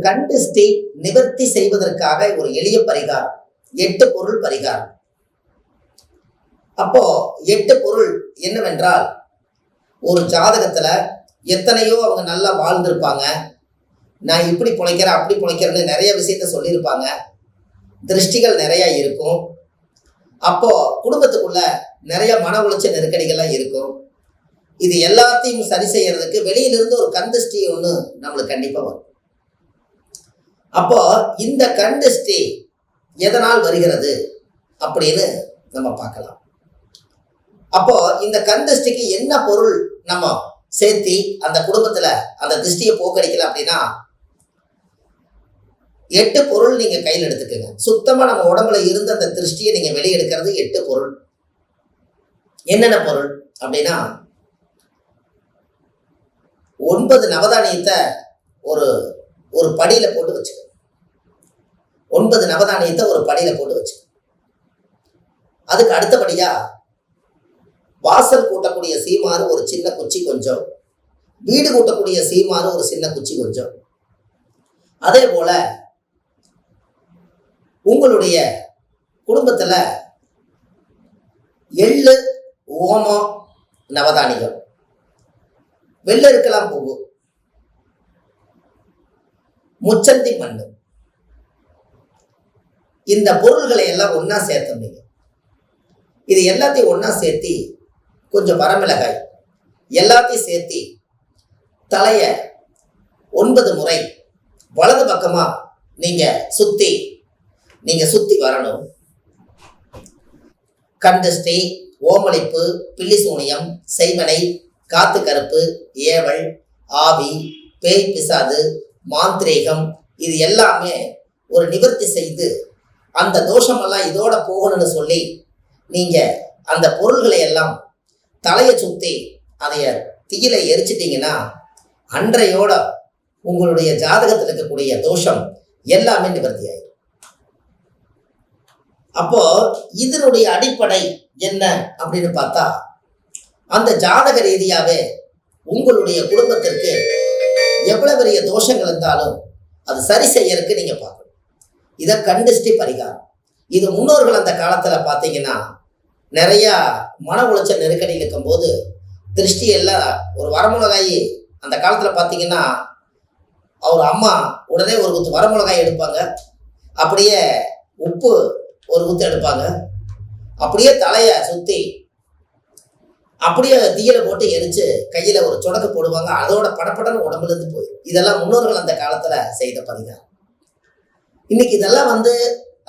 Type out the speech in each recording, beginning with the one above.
கண் திருஷ்டி நிவர்த்தி செய்வதற்காக ஒரு எளிய பரிகாரம், 8 பொருள் பரிகாரம். அப்போ 8 பொருள் என்னவென்றால், ஒரு ஜாதகத்துல எத்தனையோ அவங்க நல்லா வாழ்ந்திருப்பாங்க, நான் இப்படி பிழைக்கிறேன் அப்படி பிழைக்கிறேன்னு நிறைய விஷயத்த சொல்லியிருப்பாங்க, திருஷ்டிகள் நிறைய இருக்கும். அப்போ குடும்பத்துக்குள்ள நிறைய மன உளைச்சல் நெருக்கடிகள்லாம் இருக்கும். இது எல்லாத்தையும் சரி செய்யறதுக்கு வெளியிலிருந்து ஒரு கண் திருஷ்டி ஒன்று நம்மளுக்கு கண்டிப்பா வரும். அப்போ இந்த கண் திருஷ்டி எதனால் வருகிறது அப்படின்னு நம்ம பார்க்கலாம். அப்போ இந்த கண் திருஷ்டிக்கு என்ன பொருள் நம்ம சேர்த்தி அந்த குடும்பத்துல அந்த திருஷ்டியை போக்கடிக்கலாம் அப்படின்னா, 8 பொருள் நீங்க கையில் எடுத்துக்கங்க. சுத்தமா நம்ம உடம்புல இருந்த அந்த திருஷ்டியை நீங்க வெளியெடுக்கிறது 8 பொருள். என்னென்ன பொருள் அப்படின்னா, 9 நவதானியத்தை ஒரு ஒரு படியில போட்டு வச்சுக்க. 9 நவதானியத்தை ஒரு படியில போட்டு வச்சுக்க. அதுக்கு அடுத்தபடியா வாசல் கூட்டக்கூடிய சீமாறு ஒரு சின்ன குச்சி கொஞ்சம், வீடு கூட்டக்கூடிய சீமாறு ஒரு சின்ன குச்சி கொஞ்சம். அதே போல உங்களுடைய குடும்பத்துல எள்ளு, ஓமம், நவதானியம், வெள்ளெருக்கலாம் பூவு, முச்சந்தி மண்ணு, இந்த பொருள்களை எல்லாம் ஒன்னா சேர்த்தீங்க. இது எல்லாத்தையும் ஒன்னா சேர்த்தி கொஞ்சம் வரமிளகாய் எல்லாத்தையும் சேர்த்தி தலைய 9 முறை வலது பக்கமா நீங்க சுத்தி வரணும். கண் திருஷ்டி, ஓமளிப்பு, பில்லி சூனியம், செய்வனை, காத்து கருப்பு, ஏவல், ஆவி, பேய் பிசாது, மாந்திரீகம், இது எல்லாமே ஒரு நிவர்த்தி செய்து அந்த தோஷமெல்லாம் இதோட போகணும்னு சொல்லி நீங்க அந்த பொருள்களை எல்லாம் தலையை சுத்தி அதைய தீயில எரிச்சிட்டீங்கன்னா அன்றையோட உங்களுடைய ஜாதகத்தில் இருக்கக்கூடிய தோஷம் எல்லாமே நிவர்த்தி ஆயிடும். அப்போ இதனுடைய அடிப்படை என்ன அப்படின்னு பார்த்தா, அந்த ஜாதக ரீதியாவே உங்களுடைய குடும்பத்திற்கு எவ்வளவு பெரிய தோஷங்கள் இருந்தாலும் அது சரி செய்யறதுக்கு நீங்க பார்க்கணும். இதை கண் திருஷ்டி பரிகாரம். இது முன்னோர்கள் அந்த காலத்துல பார்த்தீங்கன்னா நிறைய மன உளைச்சல் நெருக்கடி இருக்கும் போது திருஷ்டி எல்லாம் ஒரு வரமிளகாய் அந்த காலத்துல பார்த்தீங்கன்னா அவர் அம்மா உடனே ஒரு குத்து வரமிளகாய் எடுப்பாங்க, அப்படியே உப்பு ஒரு குத்து எடுப்பாங்க, அப்படியே தலையை சுத்தி அப்படியே தீயில போட்டு எரிச்சு கையில ஒரு சொடக்கு போடுவாங்க. அதோட படப்படன்னு உடம்புல இருந்து போயிடும். இதெல்லாம் முன்னோர்கள் அந்த காலத்துல செய்த பரிகாரம். இன்னைக்கு இதெல்லாம்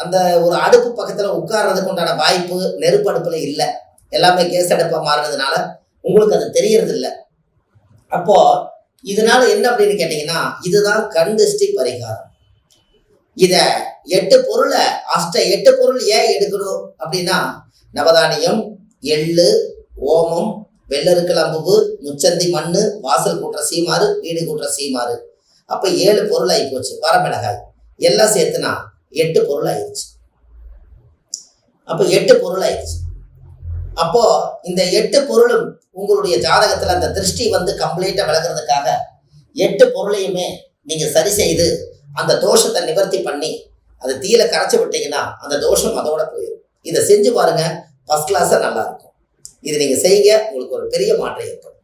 அந்த ஒரு அடுப்பு பக்கத்துல உட்கார்றதுக்கு உண்டான வாய்ப்பு நெருப்பு அடுப்புல இல்லை. எல்லாமே கேஸ் அடுப்பா மாறினதுனால உங்களுக்கு அது தெரியறது இல்லை. அப்போ இதனால என்ன அப்படின்னு கேட்டீங்கன்னா, இதுதான் கண் திருஷ்டி பரிகாரம். இத 8 பொருளை 8 பொருள் ஏன் எடுக்கணும் அப்படின்னா, நவதானியம், எள்ளு, ஓமம், வெள்ளெருக்கலம்பு, முச்சந்தி மண்ணு, வாசல் கூட்டுற சீமாறு, வீடு கூட்டுற சீமாறு, அப்ப 7 பொருள் ஆகி போச்சு. வரமிளகாய் எல்லாம் சேர்த்துனா 8 பொருள் ஆயிடுச்சு. அப்போ 8 பொருள் ஆயிடுச்சு. அப்போ இந்த 8 பொருளும் உங்களுடைய ஜாதகத்துல அந்த திருஷ்டி கம்ப்ளீட்டா விலகிறதுக்காக 8 பொருளையுமே நீங்க சரி செய்து அந்த தோஷத்தை நிவர்த்தி பண்ணி அதை தீயில கரைச்சி விட்டீங்கன்னா அந்த தோஷம் அதோட போயிடும். இதை செஞ்சு பாருங்க, ஃபர்ஸ்ட் கிளாஸா நல்லா இருக்கும். இது நீங்க செய்யுங்க, உங்களுக்கு ஒரு பெரிய மாற்றம் ஏற்படும்.